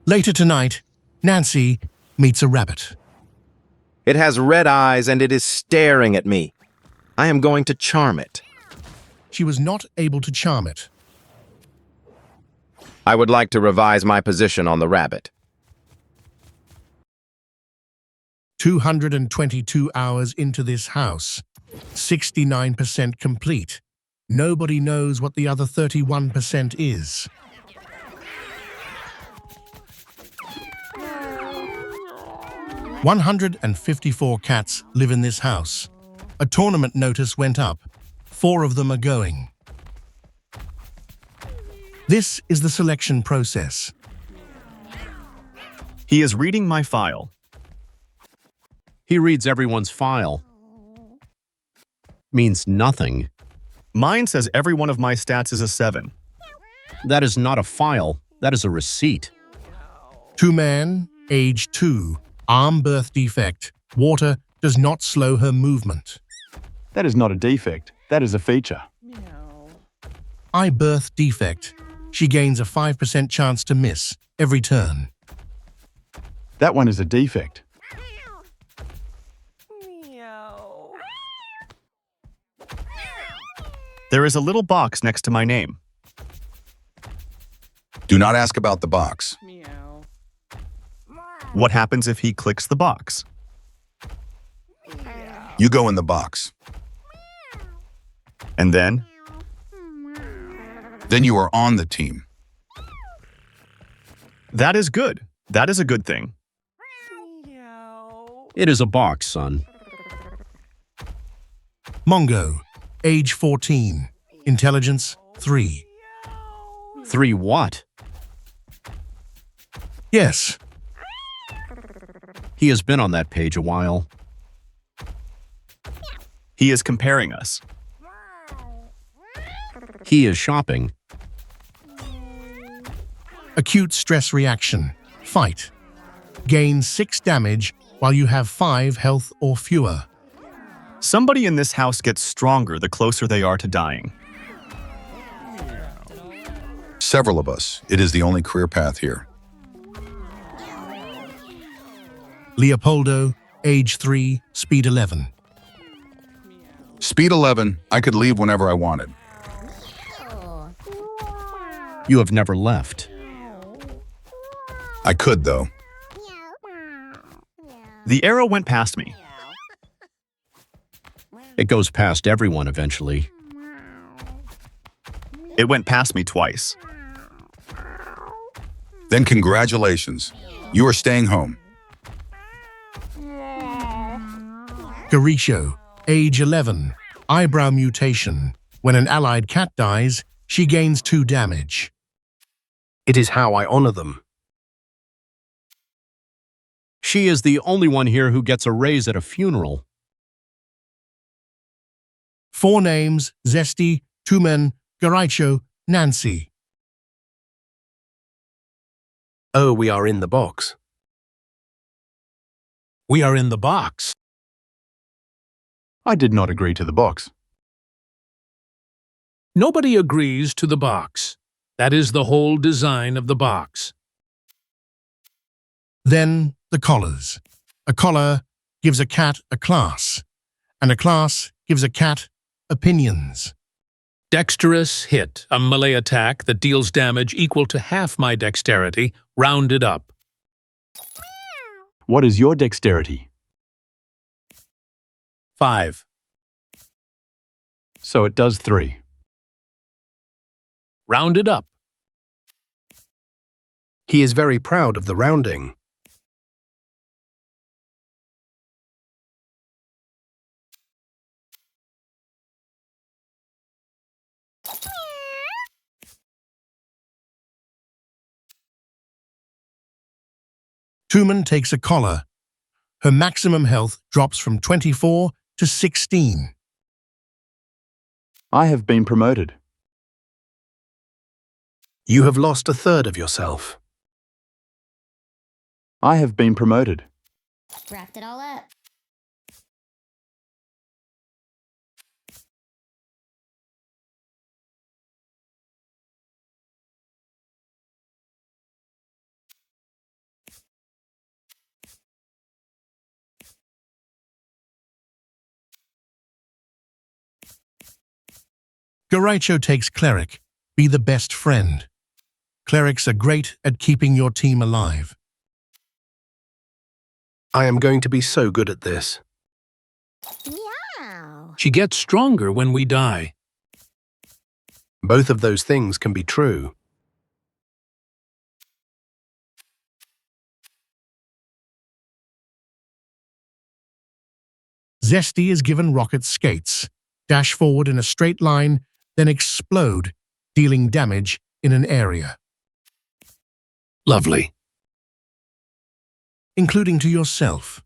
Later tonight, Nancy meets a rabbit. It has red eyes and it is staring at me. I am going to charm it. She was not able to charm it. I would like to revise my position on the rabbit. 222 hours into this house, 69% complete. Nobody knows what the other 31% is. No. 154 cats live in this house. A tournament notice went up. 4 of them are going. This is the selection process. He is reading my file. He reads everyone's file. Means nothing. Mine says every one of my stats is a 7. That is not a file. That is a receipt. 2 man, age 2, arm birth defect. Water does not slow her movement. That is not a defect. That is a feature. Eye birth defect. She gains a 5% chance to miss every turn. That one is a defect. There is a little box next to my name. Do not ask about the box. What happens if he clicks the box? You go in the box. And then? Then you are on the team. That is good. That is a good thing. It is a box, son. Mongo, age 14, intelligence 3. 3 what? Yes, He has been on that page a while. He is comparing us. He is shopping. acute stress reaction, fight. Gain 6 damage while you have 5 health or fewer. Somebody in this house gets stronger the closer they are to dying. Several of us. It is the only career path here. Leopoldo, age 3, speed 11. Speed 11, I could leave whenever I wanted. You have never left. I could, though. The arrow went past me. It goes past everyone eventually. It went past me twice. Then congratulations. You are staying home. Garisho, age 11, eyebrow mutation. When an allied cat dies, she gains 2 damage. It is how I honor them. She is the only one here who gets a raise at a funeral. 4 names, Zesty, 2 men, Garisho, Nancy. Oh, we are in the box. We are in the box. I did not agree to the box. Nobody agrees to the box. That is the whole design of the box. Then the collars. A collar gives a cat a class, and a class gives a cat opinions. Dexterous hit, a melee attack that deals damage equal to half my dexterity, rounded up. What is your dexterity? 5. So it does 3. Rounded up. He is very proud of the rounding. Tumen takes a collar. Her maximum health drops from 24 to 16. I have been promoted. You have lost a third of yourself. I have been promoted. Wrapped it all up. Garaicho takes Cleric. Be the best friend. Clerics are great at keeping your team alive. I am going to be so good at this. Meow. She gets stronger when we die. Both of those things can be true. Zesty is given rocket skates. Dash forward in a straight line, then explode, dealing damage in an area, Lovely. including to yourself.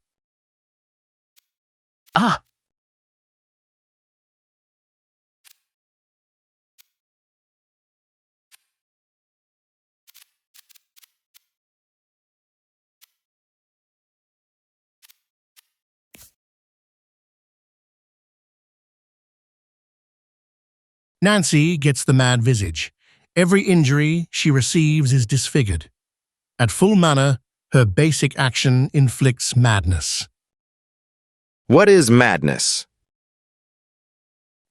Ah, Nancy gets the mad visage. Every injury she receives is disfigured. At full mana, her basic action inflicts madness. What is madness?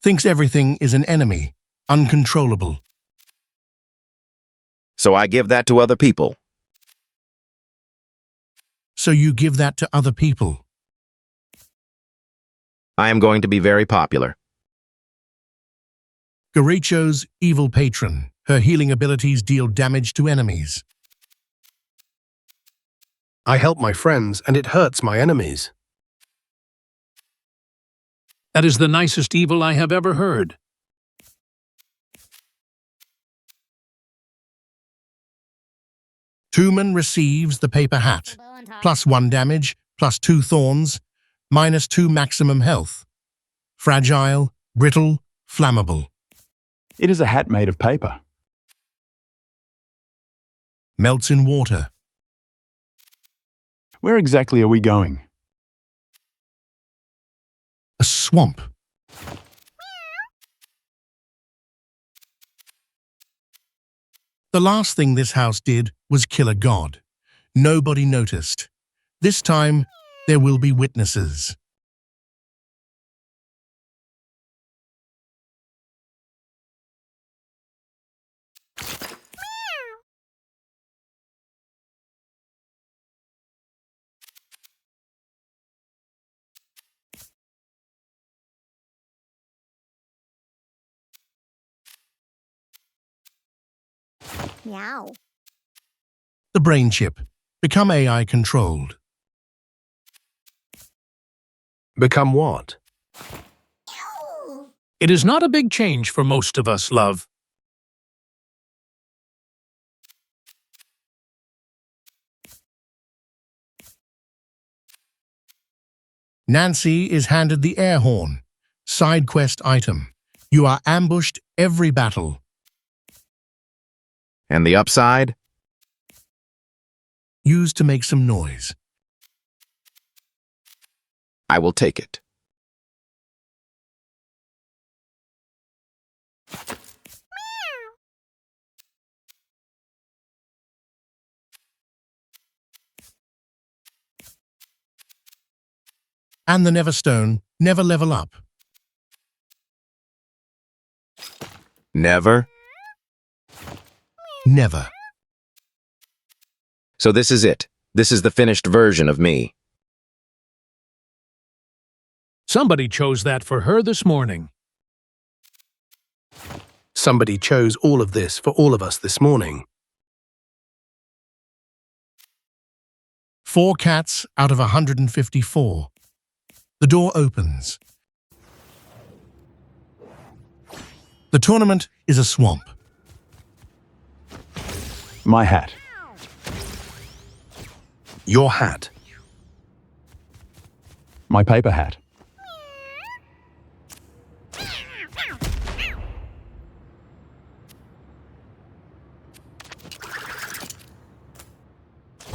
Thinks everything is an enemy, uncontrollable. So I give that to other people. So you give that to other people. I am going to be very popular. Garaicho's evil patron. Her healing abilities deal damage to enemies. I help my friends and it hurts my enemies. that is the nicest evil I have ever heard. Tumen receives the paper hat. Bow on top. +1 damage, +2 thorns, -2 maximum health. Fragile, brittle, flammable. It is a hat made of paper. Melts in water. Where exactly are we going? A swamp. The last thing this house did was kill a god. Nobody noticed. This time, there will be witnesses. Meow. The brain chip. Become AI controlled. Become what? It is not a big change for most of us, love. Nancy is handed the air horn. Side quest item. You are ambushed every battle. And the upside? Used to make some noise. I will take it. And the Neverstone, never level up. Never? Never. So this is it. This is the finished version of me. Somebody chose that for her this morning. Somebody chose all of this for all of us this morning. 4 cats out of 154. The door opens. The tournament is a swamp. My hat. Your hat. My paper hat.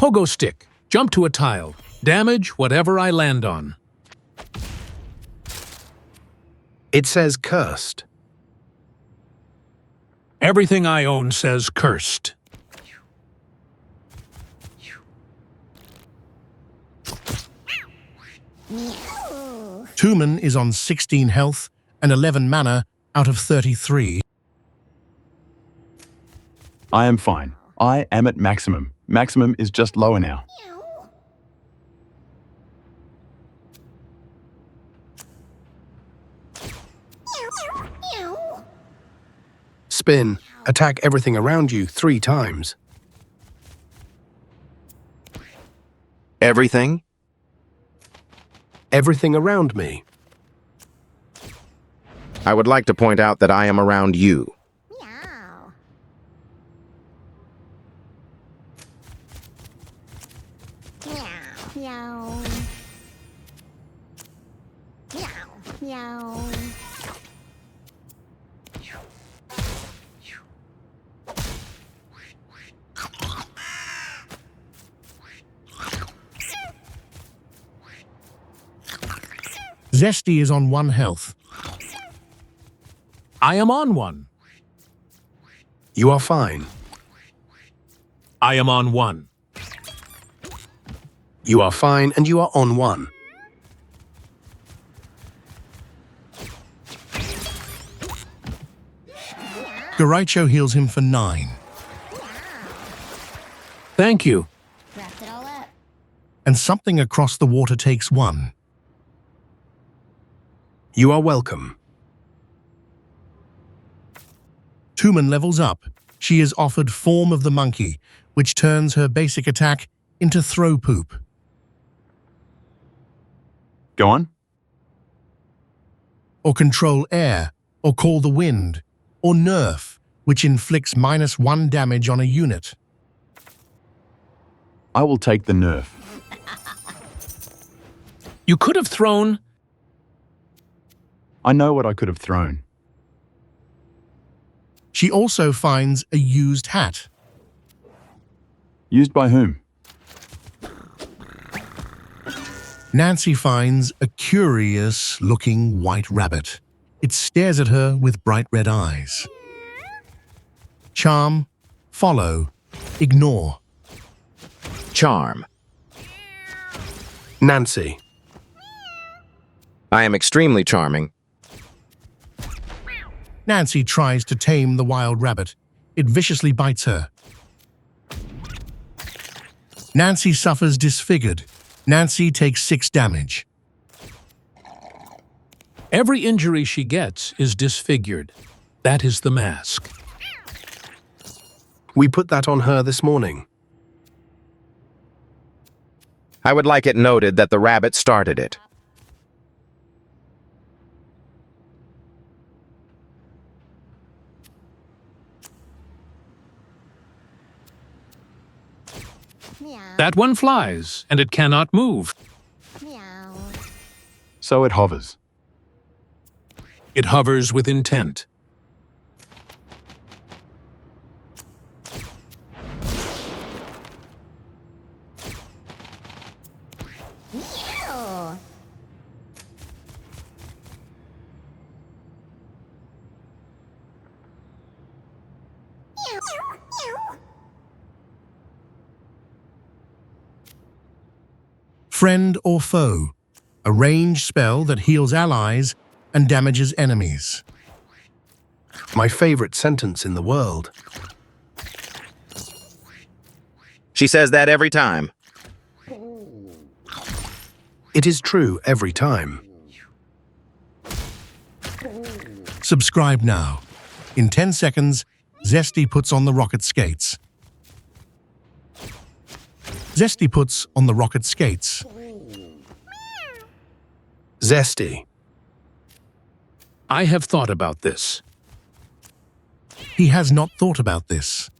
Pogo stick. Jump to a tile. Damage whatever I land on. It says cursed. Everything I own says cursed. Meow. Tumen is on 16 health and 11 mana out of 33. I am fine. I am at maximum. Maximum is just lower now. Spin. Attack everything around you 3 times. Everything? Everything around me. I would like to point out that I am around you. Meow. Meow. Meow. Meow. Zesty is on 1 health. I am on 1. You are fine. I am on 1. You are fine and you are on 1. Garaicho heals him for 9. Thank you. Wrapped it all up. And something across the water takes 1. You are welcome. Tumen levels up. She is offered Form of the Monkey, which turns her basic attack into Throw Poop. Go on. Or Control Air, or Call the Wind, or Nerf, which inflicts -1 damage on a unit. I will take the nerf. You could have thrown... I know what I could have thrown. She also finds a used hat. Used by whom? Nancy finds a curious-looking white rabbit. It stares at her with bright red eyes. Charm, follow, ignore. Charm. Nancy. I am extremely charming. Nancy tries to tame the wild rabbit. It viciously bites her. Nancy suffers disfigured. Nancy takes 6 damage. Every injury she gets is disfigured. That is the mask. We put that on her this morning. I would like it noted that the rabbit started it. Meow. That one flies, and it cannot move. Meow. So it hovers. It hovers with intent. Meow. Meow. Friend or foe, a ranged spell that heals allies and damages enemies. My favorite sentence in the world. She says that every time. It is true every time. Subscribe now. In 10 seconds, Zesty puts on the rocket skates. Zesty puts on the rocket skates. Zesty. I have thought about this. He has not thought about this.